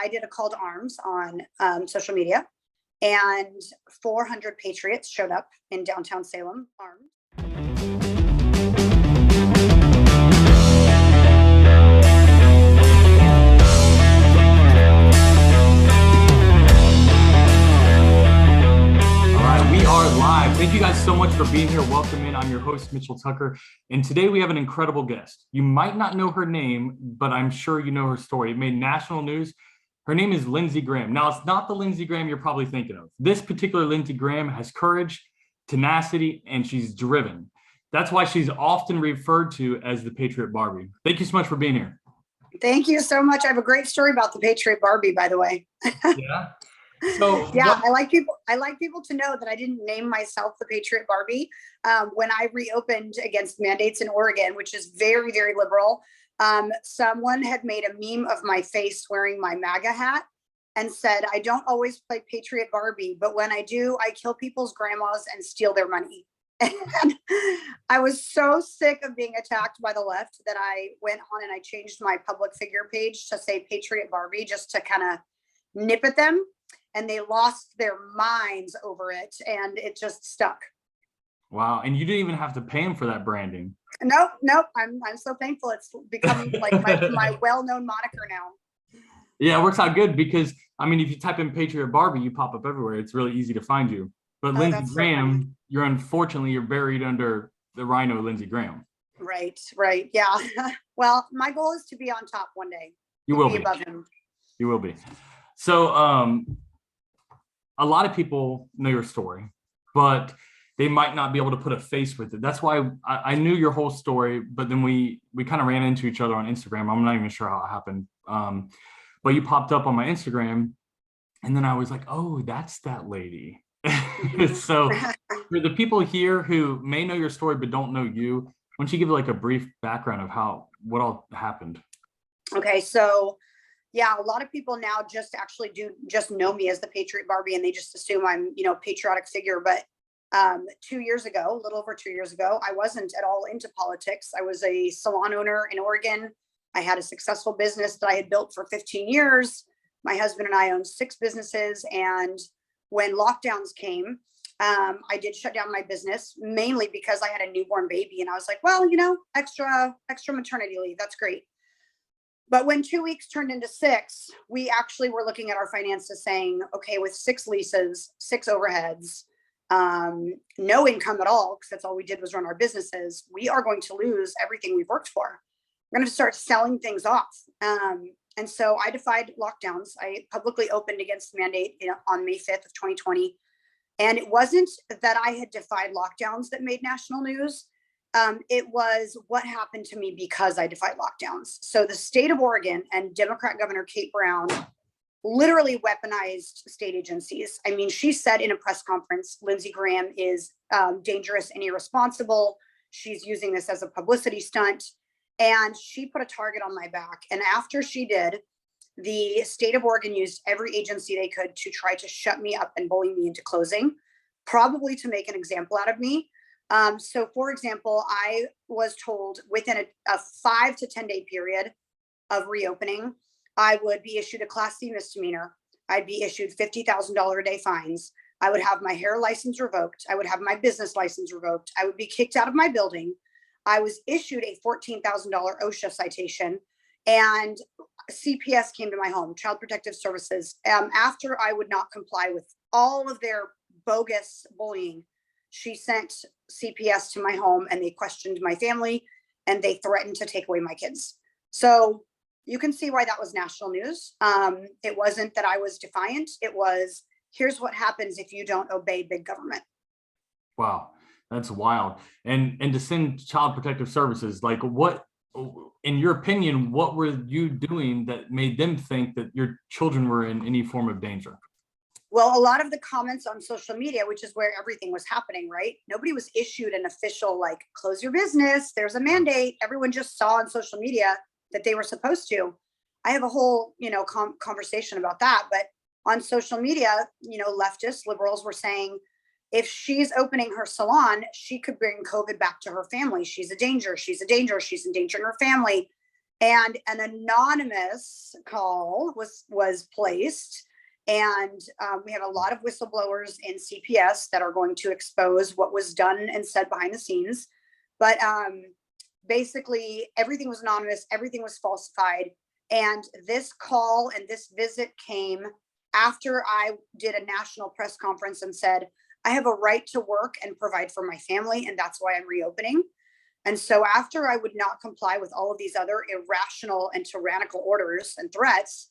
I did a call to arms on social media, and 400 patriots showed up in downtown Salem armed. We are live. Thank you guys so much for being here. Welcome in. I'm your host, Mitchell Tucker. And today we have an incredible guest. You might not know her name, but I'm sure you know her story. It made national news. Her name is Lindsey Graham. Now, it's not the Lindsey Graham you're probably thinking of. This particular Lindsey Graham has courage, tenacity, and she's driven. That's why she's often referred to as the Patriot Barbie. Thank you so much for being here. Thank you so much. I have a great story about the Patriot Barbie, by the way. Yeah. So yeah, I like people to know that I didn't name myself the Patriot Barbie. When I reopened against mandates in Oregon, which is very, very liberal, someone had made a meme of my face wearing my MAGA hat and said, I don't always play Patriot Barbie, but when I do, I kill people's grandmas and steal their money. And I was so sick of being attacked by the left that I went on and I changed my public figure page to say Patriot Barbie, just to kind of nip at them. And they lost their minds over it, and it just stuck. Wow. And you didn't even have to pay him for that branding. Nope. I'm so thankful. It's become like my well-known moniker now. Yeah, it works out good because, I mean, if you type in Patriot Barbie, you pop up everywhere. It's really easy to find you. But Lindsey Graham, you're buried under the rhino Lindsey Graham. Right. Yeah. Well, my goal is to be on top one day. You will be above him. You will be. So, a lot of people know your story, but they might not be able to put a face with it. That's why I knew your whole story, but then we kind of ran into each other on Instagram. I'm not even sure how it happened. But you popped up on my Instagram, and then I was like, oh, that's that lady. So for the people here who may know your story but don't know you, why don't you give like a brief background of what all happened? Okay, so yeah, a lot of people now just know me as the Patriot Barbie, and they just assume I'm, a patriotic figure. But 2 years ago, a little over 2 years ago, I wasn't at all into politics. I was a salon owner in Oregon. I had a successful business that I had built for 15 years. My husband and I owned 6 businesses. And when lockdowns came, I did shut down my business, mainly because I had a newborn baby. And I was like, well, extra maternity leave. That's great. But when 2 weeks turned into 6, we actually were looking at our finances saying, okay, with 6 leases, 6 overheads, no income at all, because that's all we did was run our businesses, we are going to lose everything we've worked for. We're going to start selling things off. And so I defied lockdowns. I publicly opened against the mandate on May 5th of 2020. And it wasn't that I had defied lockdowns that made national news. It was what happened to me because I defied lockdowns. So the state of Oregon and Democrat Governor Kate Brown literally weaponized state agencies. I mean, she said in a press conference, Lindsey Graham is dangerous and irresponsible. She's using this as a publicity stunt. And she put a target on my back. And after she did, the state of Oregon used every agency they could to try to shut me up and bully me into closing, probably to make an example out of me. So for example, I was told within a 5 to 10 day period of reopening, I would be issued a Class C misdemeanor. I'd be issued $50,000 a day fines. I would have my hair license revoked. I would have my business license revoked. I would be kicked out of my building. I was issued a $14,000 OSHA citation, and CPS came to my home, Child Protective Services. After I would not comply with all of their bogus bullying, she sent CPS to my home, and they questioned my family, and they threatened to take away my kids. So you can see why that was national news. It wasn't that I was defiant. It was, here's what happens if you don't obey big government. Wow, that's wild. And to send Child Protective Services, like what, in your opinion, what were you doing that made them think that your children were in any form of danger? Well, a lot of the comments on social media, which is where everything was happening, right? Nobody was issued an official, like, close your business, there's a mandate. Everyone just saw on social media that they were supposed to. I have a whole, conversation about that. But on social media, leftists, liberals were saying, if she's opening her salon, she could bring COVID back to her family. She's a danger. She's a danger. She's endangering her family. and an anonymous call was placed. And we have a lot of whistleblowers in CPS that are going to expose what was done and said behind the scenes. But basically, everything was anonymous, everything was falsified. And this call and this visit came after I did a national press conference and said, I have a right to work and provide for my family, and that's why I'm reopening. And so after I would not comply with all of these other irrational and tyrannical orders and threats,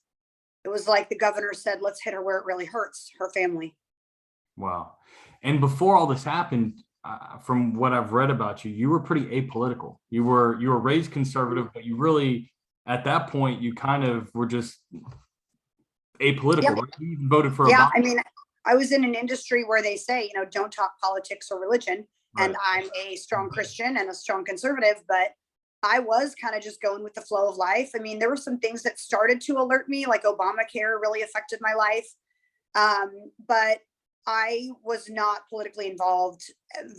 it was like the governor said, let's hit her where it really hurts, her family. Wow. And before all this happened, from what I've read about you, you were pretty apolitical. You were raised conservative, but you really, at that point, you kind of were just apolitical. Yeah. Right? You even voted for Yeah, Obama. I mean, I was in an industry where they say, don't talk politics or religion. Right. And I'm a strong Christian and a strong conservative, but I was kind of just going with the flow of life. I mean, there were some things that started to alert me, like Obamacare really affected my life. But I was not politically involved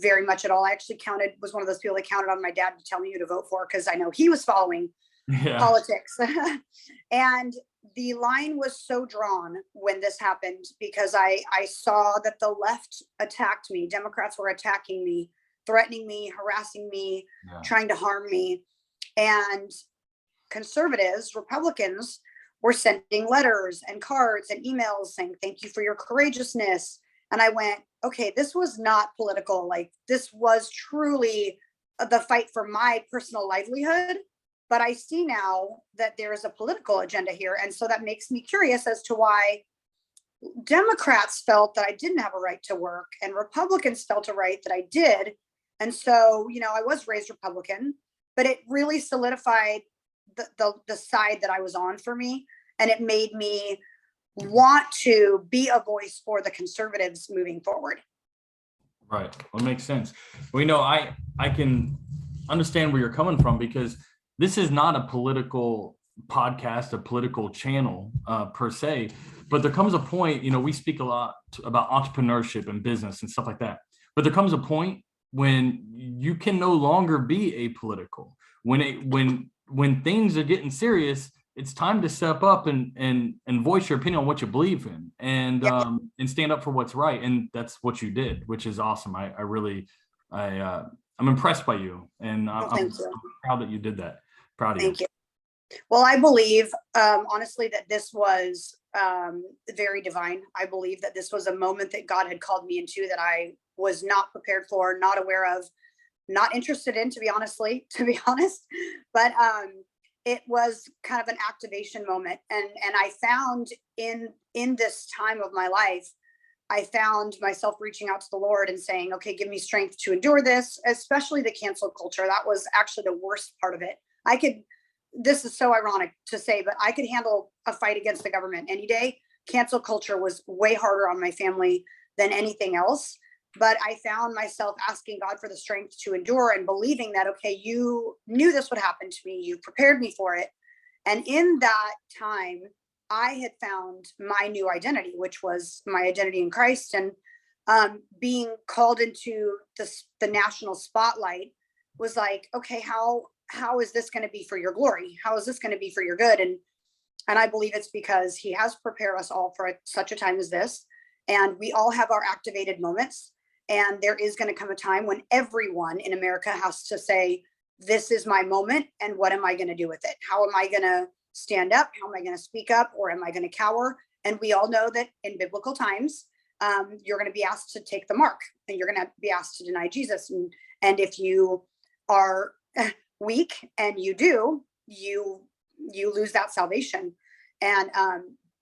very much at all. I actually was one of those people that counted on my dad to tell me who to vote for, because I know he was following politics. And the line was so drawn when this happened, because I saw that the left attacked me. Democrats were attacking me, threatening me, harassing me, trying to harm me. And conservatives, Republicans, were sending letters and cards and emails saying, thank you for your courageousness. And I went, okay, this was not political. Like, this was truly the fight for my personal livelihood. But I see now that there is a political agenda here. And so that makes me curious as to why Democrats felt that I didn't have a right to work and Republicans felt a right that I did. And so, I was raised Republican, but it really solidified the side that I was on for me. And it made me want to be a voice for the conservatives moving forward. Right. Well, it makes sense. I can understand where you're coming from, because this is not a political podcast, a political channel per se, but there comes a point, we speak a lot about entrepreneurship and business and stuff like that. But there comes a point when you can no longer be apolitical. When things are getting serious, it's time to step up and voice your opinion on what you believe in, and stand up for what's right. And that's what you did, which is awesome. I'm impressed by you, and I'm proud that you did that. Proud of you. Thank you. Well, I believe, honestly, that this was very divine. I believe that this was a moment that God had called me into that I was not prepared for, not aware of, not interested in, to be honest. But it was kind of an activation moment. And I found in this time of my life, I found myself reaching out to the Lord and saying, okay, give me strength to endure this, especially the cancel culture. That was actually the worst part of it. This is so ironic to say, but I could handle a fight against the government any day. Cancel culture was way harder on my family than anything else. But I found myself asking God for the strength to endure and believing that, okay, you knew this would happen to me. You prepared me for it. And in that time, I had found my new identity, which was my identity in Christ. And being called into the national spotlight was like, okay, how is this going to be for your glory? How is this going to be for your good? And I believe it's because he has prepared us all for such a time as this. And we all have our activated moments. And there is going to come a time when everyone in America has to say, this is my moment. And what am I going to do with it? How am I going to stand up? How am I going to speak up? Or am I going to cower? And we all know that in biblical times, you're going to be asked to take the mark, and you're going to be asked to deny Jesus. And if you are weak and you do, you lose that salvation. And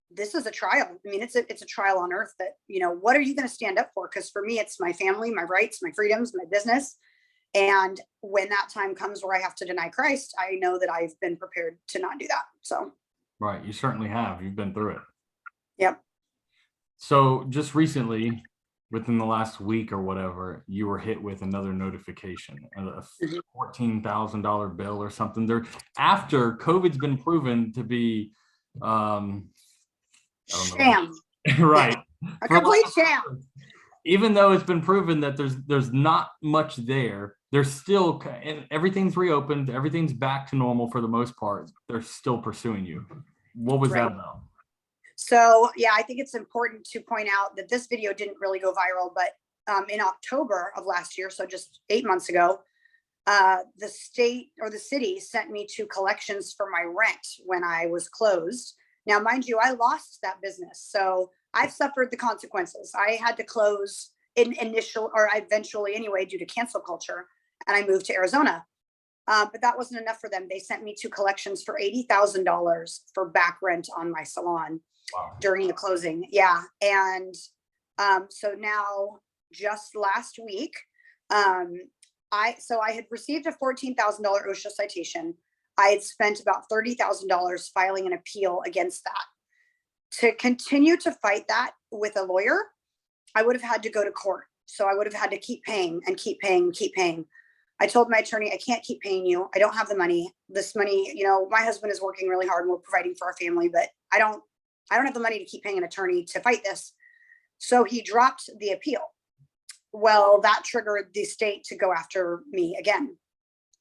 this is a trial. I mean, it's a trial on earth that, what are you going to stand up for? Because for me, it's my family, my rights, my freedoms, my business. And when that time comes where I have to deny Christ, I know that I've been prepared to not do that. So. Right. You certainly have. You've been through it. Yep. So just recently, within the last week or whatever, you were hit with another notification, a $14,000 bill or something. There, after COVID's been proven to be, sham. Right. A complete sham. even though it's been proven that there's not much there, there's still, and everything's reopened, everything's back to normal for the most part. They're still pursuing you. What was that about? So yeah, I think it's important to point out that this video didn't really go viral, but in October of last year, so just 8 months ago, the state or the city sent me to collections for my rent when I was closed. Now, mind you, I lost that business, so I've suffered the consequences. I had to close eventually anyway, due to cancel culture, and I moved to Arizona. But that wasn't enough for them. They sent me to collections for $80,000 for back rent on my salon. Wow. During the closing. Yeah. And so now just last week, I had received a $14,000 OSHA citation. I had spent about $30,000 filing an appeal against that. To continue to fight that with a lawyer, I would have had to go to court. So I would have had to keep paying and keep paying and keep paying. I told my attorney, I can't keep paying you. I don't have the money. This money, my husband is working really hard and we're providing for our family, but I don't have the money to keep paying an attorney to fight this. So he dropped the appeal. Well, that triggered the state to go after me again.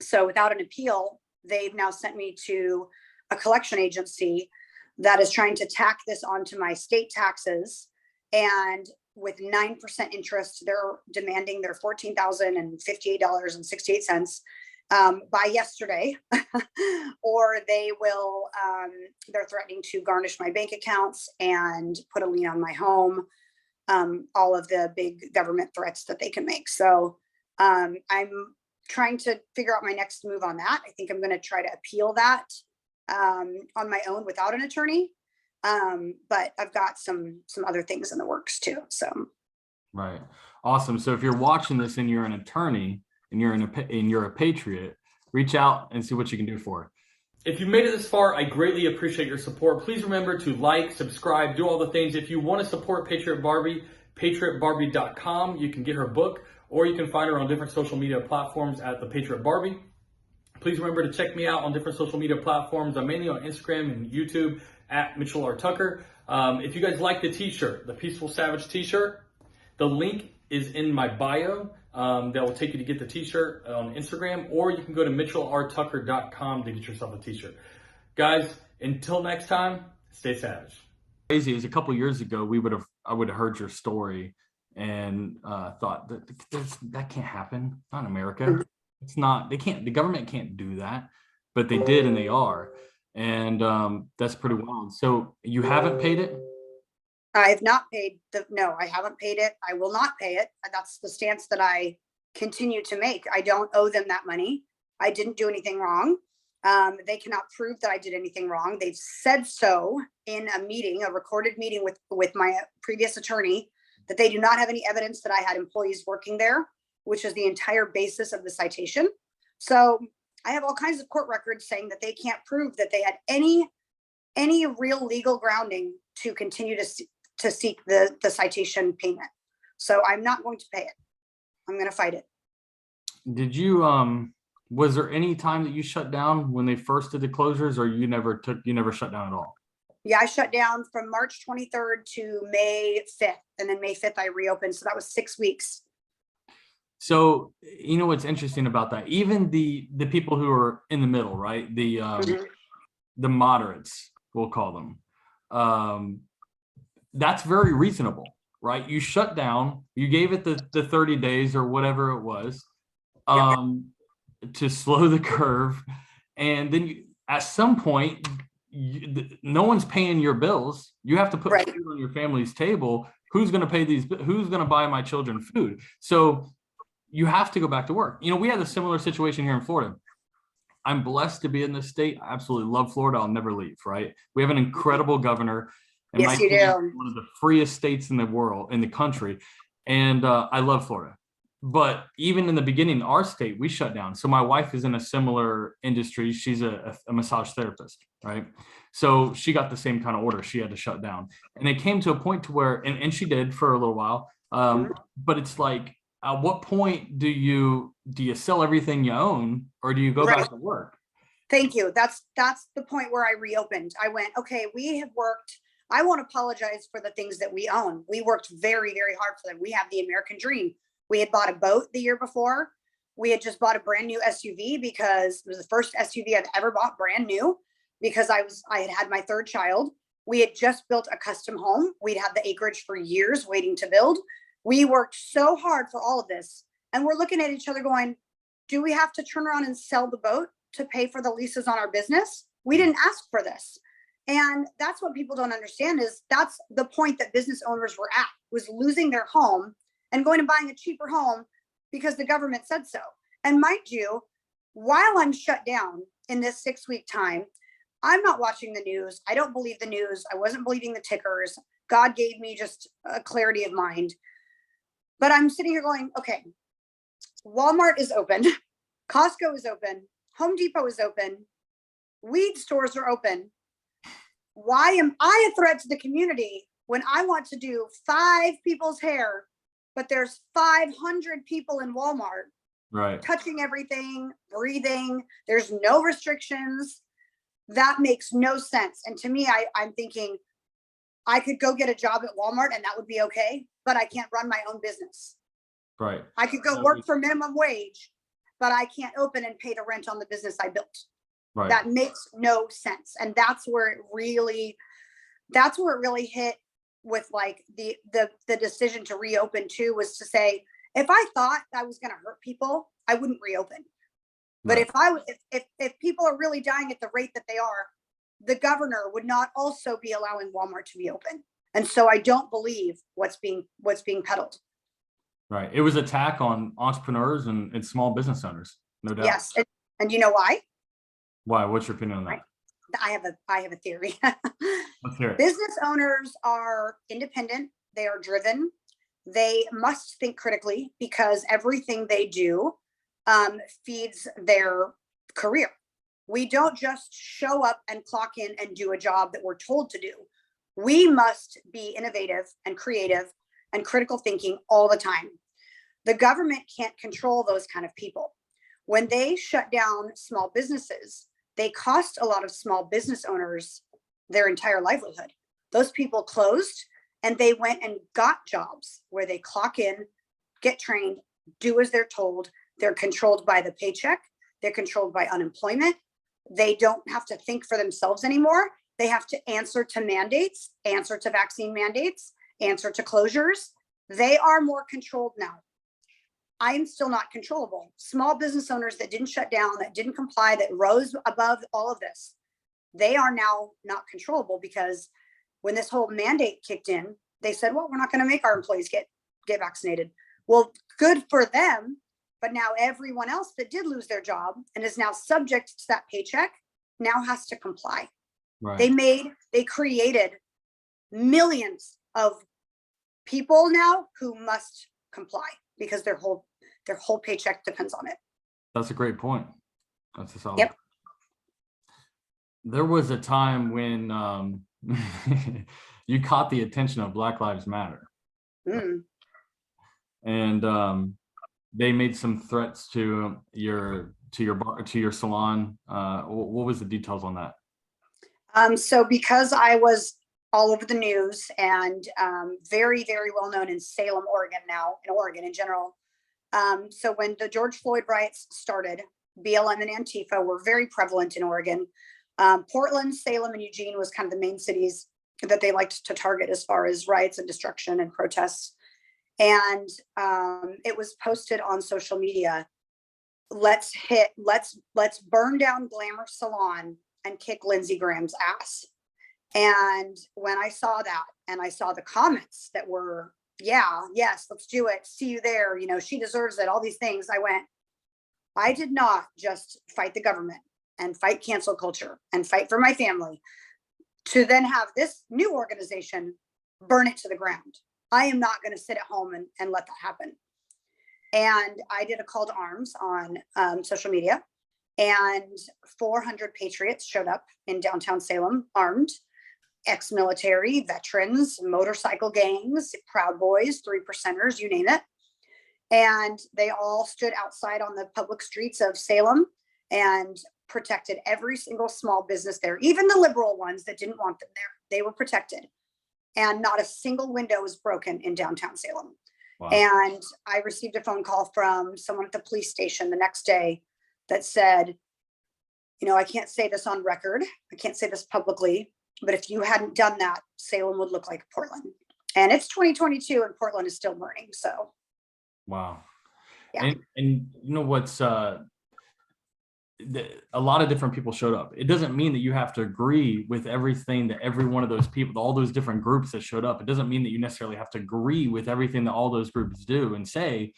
So without an appeal, they've now sent me to a collection agency that is trying to tack this onto my state taxes. And with 9% interest, they're demanding their $14,058.68 by yesterday, or they're threatening to garnish my bank accounts and put a lien on my home, all of the big government threats that they can make. So I'm trying to figure out my next move on that. I think I'm going to try to appeal that on my own without an attorney. But I've got some other things in the works too. So. Right. Awesome. So if you're watching this and you're an attorney and you're a patriot, reach out and see what you can do for it. If you made it this far, I greatly appreciate your support. Please remember to like, subscribe, do all the things. If you want to support Patriot Barbie, patriotbarbie.com. You can get her book, or you can find her on different social media platforms at the Patriot Barbie. Please remember to check me out on different social media platforms. I'm mainly on Instagram and YouTube at Mitchell R. Tucker. If you guys like the t-shirt, the Peaceful Savage t-shirt, the link is in my bio. That will take you to get the t-shirt on Instagram, or you can go to mitchellrtucker.com to get yourself a t-shirt. Guys, until next time, stay savage. Crazy is a couple of years ago, I would have heard your story and thought that can't happen. Not in America. It's not, the government can't do that, but they did and they are. And that's pretty wild. So you haven't paid it? I have not paid no, I haven't paid it. I will not pay it. That's the stance that I continue to make. I don't owe them that money. I didn't do anything wrong. They cannot prove that I did anything wrong. They've said so in a recorded meeting with my previous attorney, that they do not have any evidence that I had employees working there, which is the entire basis of the citation. So I have all kinds of court records saying that they can't prove that they had any real legal grounding to continue to seek the citation payment. So I'm not going to pay it. I'm going to fight it. Did you, was there any time that you shut down when they first did the closures, or you never shut down at all? Yeah, I shut down from March 23rd to May 5th. And then May 5th, I reopened. So that was 6 weeks. So, you know, what's interesting about that, even the people who are in the middle, right? The moderates, we'll call them. That's very reasonable, right? You shut down, you gave it the 30 days or whatever it was, to slow the curve. And then at some point, no one's paying your bills. You have to put food on your family's table. Who's going to pay these? Who's going to buy my children food? So you have to go back to work. You know, we had a similar situation here in Florida. I'm blessed to be in this state. I absolutely love Florida. I'll never leave, right? We have an incredible governor. And yes, you do. One of the freest states in the world, in the country. And I love Florida. But even in the beginning, our state, we shut down. So my wife is in a similar industry. She's a massage therapist, right? So she got the same kind of order. She had to shut down. And it came to a point to where, and she did for a little while, but it's like, at what point do you sell everything you own, or do you go back to work? Thank you. That's the point where I reopened. I went, okay, we have worked I won't apologize for the things that we own. We worked very, very hard for them. We have the American dream. We had bought a boat the year before. We had just bought a brand new SUV because it was the first SUV I've ever bought brand new, because I had my third child. We had just built a custom home. We'd had the acreage for years waiting to build. We worked so hard for all of this. And we're looking at each other going, do we have to turn around and sell the boat to pay for the leases on our business? We didn't ask for this. And that's what people don't understand, is that's the point that business owners were at, was losing their home and going and buying a cheaper home because the government said so. And mind you, while I'm shut down in this 6-week time, I'm not watching the news. I don't believe the news. I wasn't believing the tickers. God gave me just a clarity of mind. But I'm sitting here going, okay, Walmart is open. Costco is open. Home Depot is open. Weed stores are open. Why am I a threat to the community when I want to do 5 people's hair, but there's 500 people in Walmart, Right. touching everything, breathing, there's no restrictions? That makes no sense. And to me, I'm thinking I could go get a job at Walmart and that would be okay, but I can't run my own business. Right. I could go work for minimum wage, but I can't open and pay the rent on the business I built. Right. That makes no sense. And that's where it really hit with like the decision to reopen too, was to say, if I thought I was going to hurt people, I wouldn't reopen. But Right. if people are really dying at the rate that they are, the governor would not also be allowing Walmart to be open. And so I don't believe what's being peddled. Right. It was an attack on entrepreneurs and small business owners, no doubt. Yes. And you know why? Why? What's your opinion on that? I have a theory. Let's hear it. Business owners are independent. They are driven. They must think critically, because everything they do feeds their career. We don't just show up and clock in and do a job that we're told to do. We must be innovative and creative and critical thinking all the time. The government can't control those kind of people. When they shut down small businesses, they cost a lot of small business owners their entire livelihood. Those people closed and they went and got jobs where they clock in, get trained, do as they're told. They're controlled by the paycheck. They're controlled by unemployment. They don't have to think for themselves anymore. They have to answer to mandates, answer to vaccine mandates, answer to closures. They are more controlled now. I'm still not controllable. Small business owners that didn't shut down, that didn't comply, that rose above all of this, they are now not controllable, because when this whole mandate kicked in, they said, well, we're not going to make our employees get vaccinated. Well, good for them. But now everyone else that did lose their job and is now subject to that paycheck now has to comply. Right. They created millions of people now who must comply, because their whole paycheck depends on it. That's a great point. That's a solid. Yep. There was a time when you caught the attention of Black Lives Matter. Mm. And they made some threats to your salon. What was the details on that? So because I was all over the news and very, very well known in Salem, Oregon now, in Oregon in general. So when the George Floyd riots started, BLM and Antifa were very prevalent in Oregon. Portland, Salem, and Eugene was kind of the main cities that they liked to target as far as riots and destruction and protests. And it was posted on social media. Let's burn down Glamour Salon and kick Lindsey Graham's ass. And when I saw that, and I saw the comments that were, yeah, yes, let's do it. See you there. You know, she deserves it. All these things. I did not just fight the government and fight cancel culture and fight for my family to then have this new organization burn it to the ground. I am not going to sit at home and let that happen. And I did a call to arms on social media, and 400 patriots showed up in downtown Salem, armed, ex-military, veterans, motorcycle gangs, Proud Boys, 3%ers, you name it. And they all stood outside on the public streets of Salem and protected every single small business there, even the liberal ones that didn't want them there. They were protected. and not a single window was broken in downtown Salem. Wow. And I received a phone call from someone at the police station the next day that said, I can't say this on record, I can't say this publicly, but if you hadn't done that, Salem would look like Portland. And it's 2022 and Portland is still burning. So wow. Yeah. And what's a lot of different people showed up. It doesn't mean that you have to agree with everything that every one of those people, all those different groups that showed up. It doesn't mean that you necessarily have to agree with everything that all those groups do and say,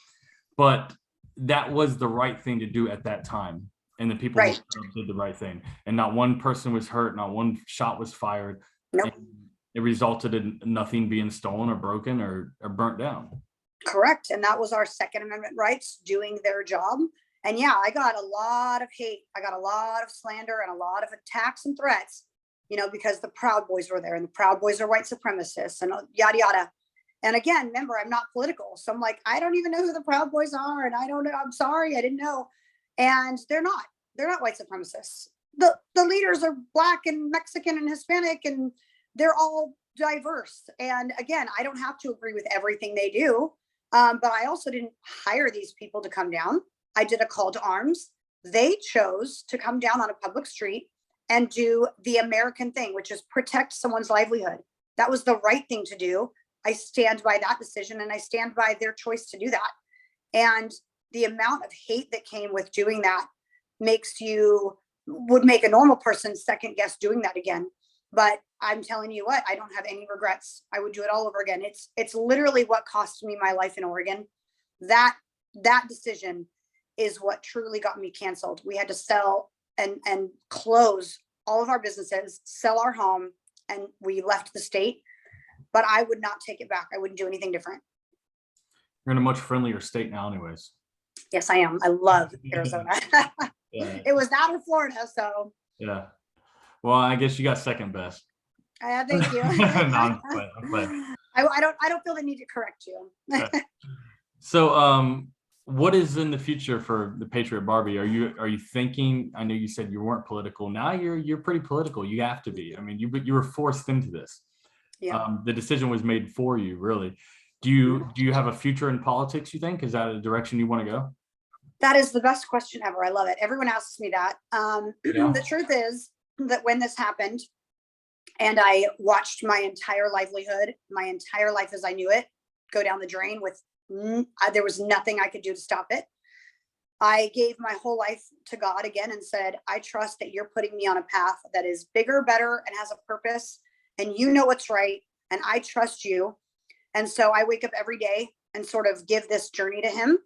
but that was the right thing to do at that time. And the people Right. who did the right thing. And not one person was hurt, not one shot was fired. Nope. It resulted in nothing being stolen or broken or burnt down. Correct. And that was our Second Amendment rights doing their job. And yeah, I got a lot of hate. I got a lot of slander and a lot of attacks and threats, because the Proud Boys were there, and the Proud Boys are white supremacists and yada, yada. And again, remember, I'm not political. So I'm like, I don't even know who the Proud Boys are. And I don't know. I'm sorry. I didn't know. And they're not white supremacists. The leaders are Black and Mexican and Hispanic, and they're all diverse. And again, I don't have to agree with everything they do. But I also didn't hire these people to come down. I did a call to arms. They chose to come down on a public street and do the American thing, which is protect someone's livelihood. That was the right thing to do. I stand by that decision, and I stand by their choice to do that. And the amount of hate that came with doing that would make a normal person second guess doing that again. But I'm telling you what, I don't have any regrets. I would do it all over again. It's literally what cost me my life in Oregon. That decision is what truly got me canceled. We had to sell and close all of our businesses, sell our home, and we left the state. But I would not take it back. I wouldn't do anything different. You're in a much friendlier state now anyways. Yes, I am. I love Arizona. Yeah. It was that or Florida, so. Yeah. Well, I guess you got second best. Thank you. No, I'm playing. I don't feel the need to correct you. So, what is in the future for the Patriot Barbie? Are you thinking? I know you said you weren't political. Now you're pretty political. You have to be. I mean, you were forced into this. Yeah. The decision was made for you, really. Do you have a future in politics, you think? Is that a direction you want to go? That is the best question ever. I love it. Everyone asks me that. Yeah. The truth is that when this happened and I watched my entire livelihood, my entire life as I knew it, go down the drain there was nothing I could do to stop it. I gave my whole life to God again and said, I trust that you're putting me on a path that is bigger, better, and has a purpose. And you know what's right. And I trust you. And so I wake up every day and sort of give this journey to him.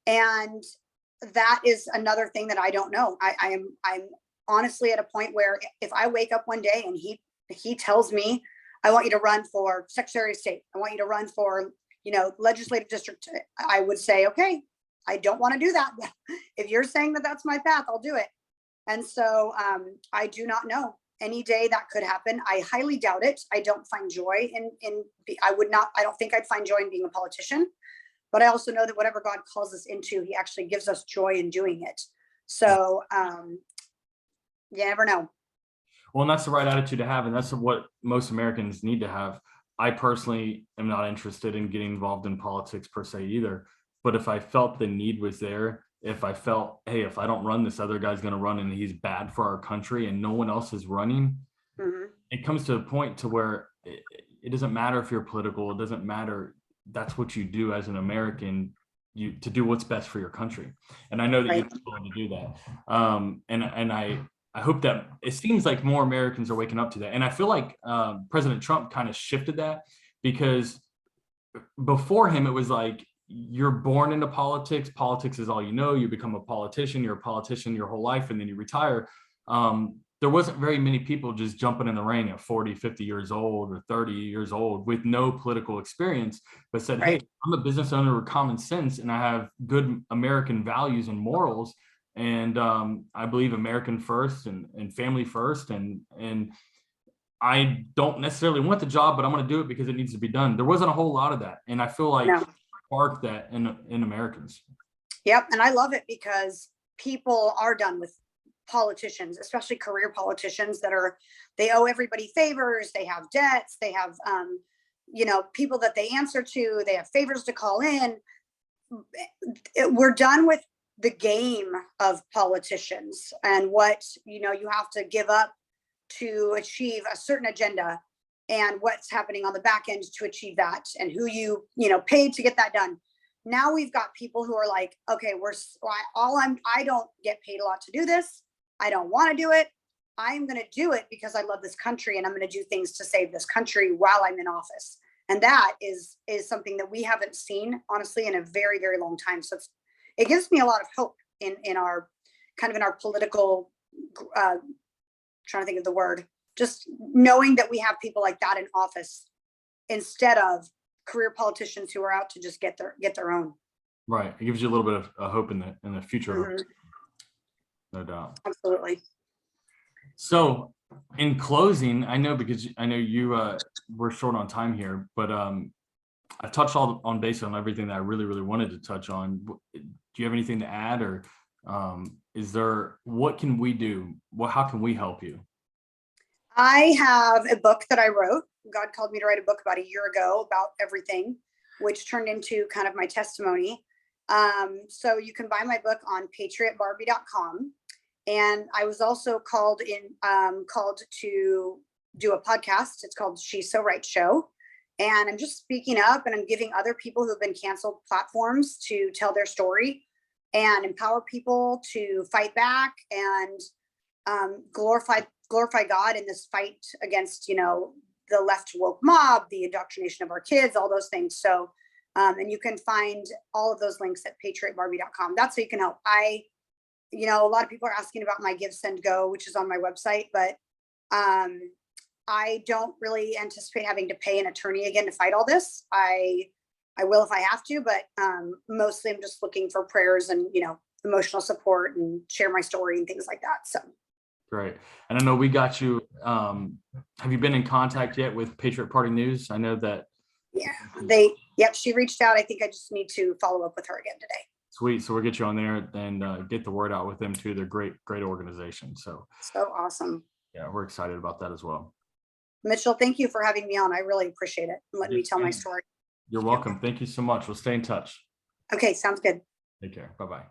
And that is another thing that I don't know. I'm honestly at a point where if I wake up one day and he tells me, I want you to run for Secretary of State, I want you to run for, legislative district, I would say, okay, I don't want to do that. If you're saying that that's my path, I'll do it. And so I do not know. Any day that could happen. I highly doubt it. I don't find joy I don't think I'd find joy in being a politician, but I also know that whatever God calls us into, he actually gives us joy in doing it. So you never know. Well, and that's the right attitude to have. And that's what most Americans need to have. I personally am not interested in getting involved in politics per se either. But if I felt the need was there, if I felt, hey, if I don't run, this other guy's going to run and he's bad for our country and no one else is running, It comes to a point to where it doesn't matter if you're political. It doesn't matter. That's what you do as an American, to do what's best for your country. And I know that you're willing to do that. And I hope that it seems like more Americans are waking up to that. And I feel like President Trump kind of shifted that, because before him, it was like, you're born into politics. Politics is all you know. You become a politician. You're a politician your whole life, and then you retire. There wasn't very many people just jumping in the ring at 40, 50 years old or 30 years old with no political experience, but said, hey, I'm a business owner with common sense, and I have good American values and morals. And I believe American first and family first. And I don't necessarily want the job, but I'm going to do it because it needs to be done. There wasn't a whole lot of that. And I feel like spark that in Americans. Yep. And I love it because people are done with politicians, especially career politicians they owe everybody favors, they have debts, they have, people that they answer to, they have favors to call in. We're done with the game of politicians and what, you have to give up to achieve a certain agenda, and what's happening on the back end to achieve that, and who paid to get that done. Now we've got people who are like, okay, I don't get paid a lot to do this. I don't want to do it. I'm going to do it because I love this country, and I'm going to do things to save this country while I'm in office. And that is something that we haven't seen, honestly, in a very, very long time. So it gives me a lot of hope in our political, trying to think of the word, just knowing that we have people like that in office instead of career politicians who are out to just get their own. Right. It gives you a little bit of hope in the future. Mm-hmm. No doubt. Absolutely. So in closing, I know you we're short on time here, but I've touched on basically on everything that I really, really wanted to touch on. Do you have anything to add, or what can we do? How can we help you? I have a book that I wrote. God called me to write a book about a year ago about everything, which turned into kind of my testimony. So you can buy my book on patriotbarbie.com. And I was also called to do a podcast. It's called She's So Right Show. And I'm just speaking up, and I'm giving other people who've been canceled platforms to tell their story and empower people to fight back and glorify God in this fight against, the left woke mob, the indoctrination of our kids, all those things. So, and you can find all of those links at patriotbarbie.com. That's how you can help. A lot of people are asking about my Give, Send, Go, which is on my website, but I don't really anticipate having to pay an attorney again to fight all this. I will if I have to, but mostly I'm just looking for prayers and, emotional support and share my story and things like that. So. Great. And I know we got you. Have you been in contact yet with Patriot Party News? I know that. Yeah, she reached out. I think I just need to follow up with her again today. Sweet. So we'll get you on there and get the word out with them too. They're great organization. So awesome. Yeah, we're excited about that as well. Mitchell, thank you for having me on. I really appreciate it and letting me tell my story. You're welcome. Thank you so much. We'll stay in touch. Okay, sounds good. Take care. Bye-bye.